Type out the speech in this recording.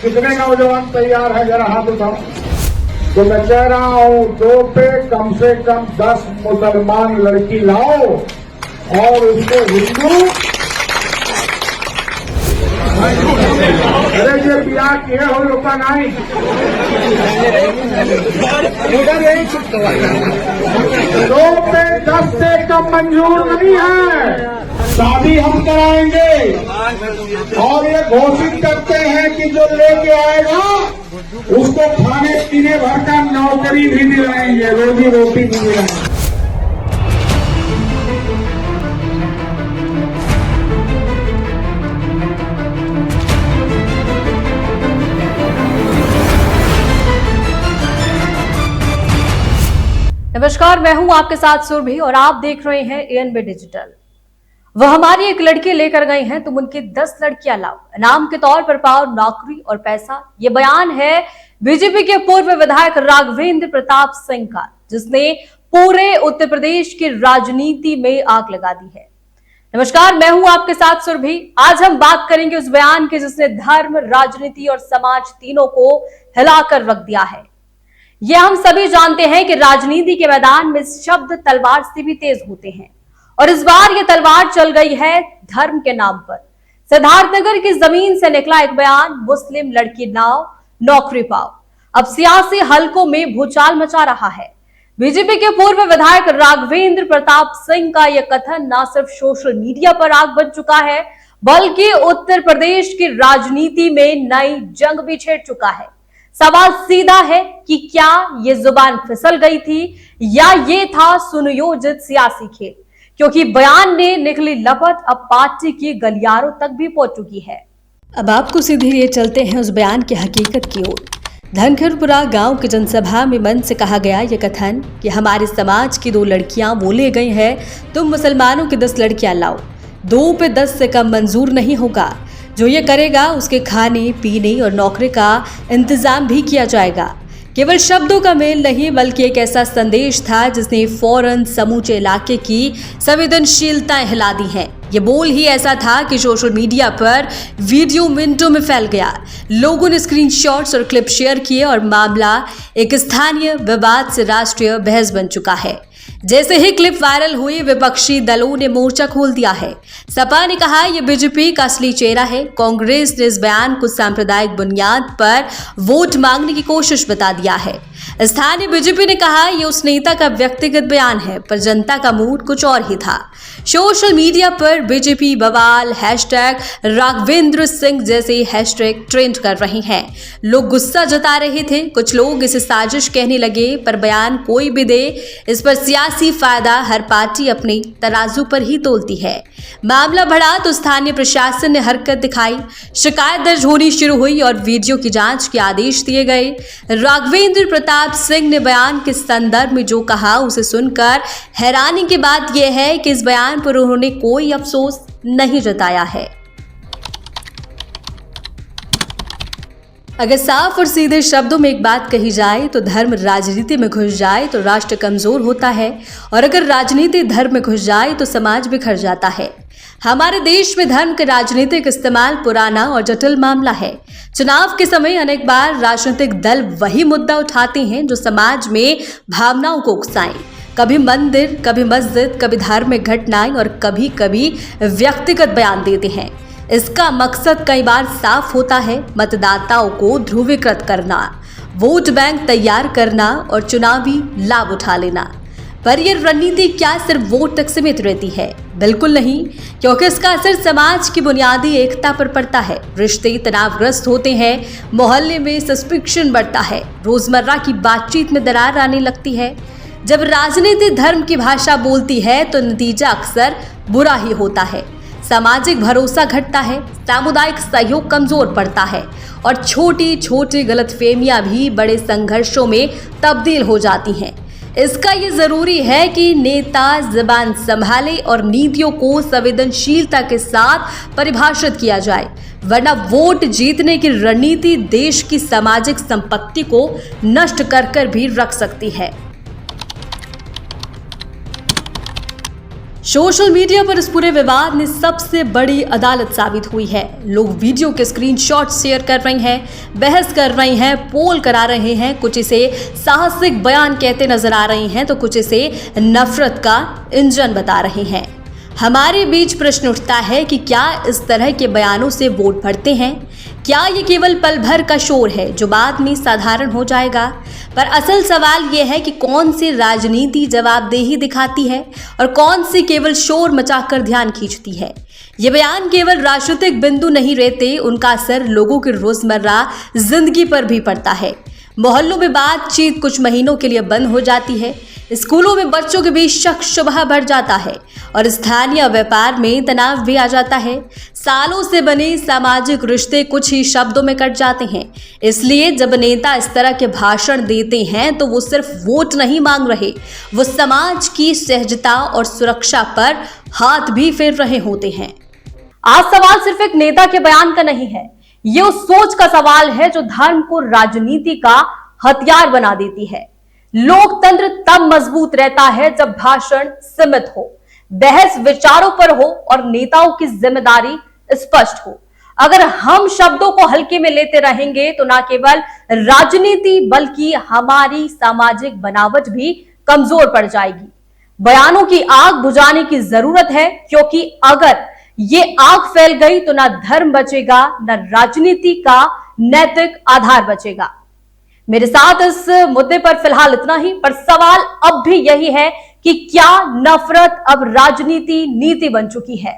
कितने नौजवान तैयार है, जरा हाथ उठाओ। तो मैं कह रहा हूं 2 पे कम से कम 10 मुसलमान लड़की लाओ और उसको हिंदू, अरे ये ब्याह किए हो लोग का नहीं, 2 पे 10 से कम मंजूर नहीं है। शादी हम कराएंगे और ये घोषित करते हैं कि जो लेके आएगा उसको खाने पीने भर का नौकरी भी दिलाएंगे, रोजी रोटी भी दिलाएंगे। नमस्कार, मैं हूं आपके साथ सुरभि और आप देख रहे हैं एएनबी डिजिटल। वह हमारी एक लड़की लेकर गए हैं, तुम उनकी 10 लड़कियां लाओ, इनाम के तौर पर पाओ नौकरी और पैसा। ये बयान है बीजेपी के पूर्व विधायक राघवेंद्र प्रताप सिंह का, जिसने पूरे उत्तर प्रदेश की राजनीति में आग लगा दी है। नमस्कार, मैं हूं आपके साथ सुरभि। आज हम बात करेंगे उस बयान की जिसने धर्म, राजनीति और समाज तीनों को हिलाकर रख दिया है। यह हम सभी जानते हैं कि राजनीति के मैदान में शब्द तलवार से भी तेज होते हैं और इस बार यह तलवार चल गई है धर्म के नाम पर। सिद्धार्थनगर की जमीन से निकला एक बयान, मुस्लिम लड़की लाओ, नौकरी पाओ, अब सियासी हलकों में भूचाल मचा रहा है। बीजेपी के पूर्व विधायक राघवेंद्र प्रताप सिंह का यह कथन न सिर्फ सोशल मीडिया पर आग बन चुका है, बल्कि उत्तर प्रदेश की राजनीति में नई जंग भी छेड़ चुका है। सवाल सीधा है कि क्या ये जुबान फिसल गई थी या ये था सुनियोजित सियासी खेल, क्योंकि बयान ने निकली लपट अब पार्टी की गलियारों तक भी पहुंच चुकी है। अब आपको सीधे लिए चलते हैं उस बयान की हकीकत की ओर। धनखरपुरा गांव की जनसभा में मंच से कहा गया यह कथन कि हमारे समाज की 2 लड़कियां वो ले गई हैं, तुम मुसलमानों की 10 लड़कियां लाओ, 2 पे 10 से कम मंजूर नहीं होगा। जो ये करेगा उसके खाने पीने और नौकरी का इंतजाम भी किया जाएगा। केवल शब्दों का मेल नहीं बल्कि एक ऐसा संदेश था जिसने फौरन समूचे इलाके की संवेदनशीलताएं हिला दी हैं। ये बोल ही ऐसा था कि सोशल मीडिया पर वीडियो मिनटों में फैल गया। लोगों ने स्क्रीनशॉट्स और क्लिप शेयर किए और मामला एक स्थानीय विवाद से राष्ट्रीय बहस बन चुका है। जैसे ही क्लिप वायरल हुई, विपक्षी दलों ने मोर्चा खोल दिया है। सपा ने कहा यह बीजेपी का असली चेहरा है। कांग्रेस ने इस बयान को सांप्रदायिक बुनियाद पर वोट मांगने की कोशिश बता दिया है। स्थानीय बीजेपी ने कहा यह उस नेता का व्यक्तिगत बयान है, पर जनता का मूड कुछ और ही था। सोशल मीडिया पर बीजेपी बवाल, #राघवेंद्र सिंह जैसे हैशटैग ट्रेंड कर रहे हैं। लोग गुस्सा जता रहे थे, कुछ लोग इसे साजिश कहने लगे, पर बयान कोई भी दे, इस पर सियासी फायदा हर पार्टी अपने तराजू पर ही तोलती है। मामला बढ़ा तो स्थानीय प्रशासन ने हरकत दिखाई, शिकायत दर्ज होनी शुरू हुई और वीडियो की जांच के आदेश दिए गए। राघवेंद्र प्रताप सिंह ने बयान के संदर्भ में जो कहा उसे सुनकर हैरानी की बात यह है कि इस बयान पर उन्होंने कोई अफसोस नहीं जताया है। अगर साफ और सीधे शब्दों में एक बात कही जाए तो धर्म राजनीति में घुस जाए तो राष्ट्र कमजोर होता है, और अगर राजनीति धर्म में घुस जाए तो समाज बिखर जाता है। हमारे देश में धर्म के राजनीतिक इस्तेमाल पुराना और जटिल मामला है। चुनाव के समय अनेक बार राजनीतिक दल वही मुद्दा उठाते हैं जो समाज में भावनाओं को उकसाएं। कभी मंदिर, कभी मस्जिद, कभी धार्मिक घटनाएं और कभी कभी व्यक्तिगत बयान देते हैं। इसका मकसद कई बार साफ होता है, मतदाताओं को ध्रुवीकृत करना, वोट बैंक तैयार करना और चुनावी लाभ उठा लेना। पर यह रणनीति क्या सिर्फ वोट तक सीमित रहती है? बिल्कुल नहीं, क्योंकि इसका असर समाज की बुनियादी एकता पर पड़ता है। रिश्ते तनावग्रस्त होते हैं, मोहल्ले में सस्पेक्शन बढ़ता है, रोजमर्रा की बातचीत में दरार आने लगती है। जब राजनीति धर्म की भाषा बोलती है तो नतीजा अक्सर बुरा ही होता है। सामाजिक भरोसा घटता है, सामुदायिक सहयोग कमजोर पड़ता है और छोटी छोटी गलतफहमियां भी बड़े संघर्षों में तब्दील हो जाती हैं। इसका ये जरूरी है कि नेता जुबान संभाले और नीतियों को संवेदनशीलता के साथ परिभाषित किया जाए, वरना वोट जीतने की रणनीति देश की सामाजिक संपत्ति को नष्ट कर भी रख सकती है। सोशल मीडिया पर इस पूरे विवाद ने सबसे बड़ी अदालत साबित हुई है। लोग वीडियो के स्क्रीनशॉट शेयर कर रहे हैं, बहस कर रहे हैं, पोल करा रहे हैं, कुछ इसे साहसिक बयान कहते नजर आ रहे हैं तो कुछ इसे नफरत का इंजन बता रहे हैं। हमारे बीच प्रश्न उठता है कि क्या इस तरह के बयानों से वोट बढ़ते हैं? क्या ये केवल पल भर का शोर है जो बाद में साधारण हो जाएगा? पर असल सवाल ये है कि कौन सी राजनीति जवाबदेही दिखाती है और कौन सी केवल शोर मचाकर ध्यान खींचती है। ये बयान केवल राजनीतिक बिंदु नहीं रहते, उनका असर लोगों की रोजमर्रा जिंदगी पर भी पड़ता है। मोहल्लों में बातचीत कुछ महीनों के लिए बंद हो जाती है, स्कूलों में बच्चों के बीच शक शुबह बढ़ जाता है और स्थानीय व्यापार में तनाव भी आ जाता है। सालों से बने सामाजिक रिश्ते कुछ ही शब्दों में कट जाते हैं। इसलिए जब नेता इस तरह के भाषण देते हैं तो वो सिर्फ वोट नहीं मांग रहे, वो समाज की सहजता और सुरक्षा पर हाथ भी फेर रहे होते हैं। आज सवाल सिर्फ एक नेता के बयान का नहीं है, ये उस सोच का सवाल है जो धर्म को राजनीति का हथियार बना देती है। लोकतंत्र तब मजबूत रहता है जब भाषण सीमित हो, बहस विचारों पर हो और नेताओं की जिम्मेदारी स्पष्ट हो। अगर हम शब्दों को हल्के में लेते रहेंगे तो न केवल राजनीति बल्कि हमारी सामाजिक बनावट भी कमजोर पड़ जाएगी। बयानों की आग बुझाने की जरूरत है, क्योंकि अगर ये आग फैल गई तो न धर्म बचेगा, न राजनीति का नैतिक आधार बचेगा। मेरे साथ इस मुद्दे पर फिलहाल इतना ही, पर सवाल अब भी यही है कि क्या नफरत अब राजनीति नीति बन चुकी है?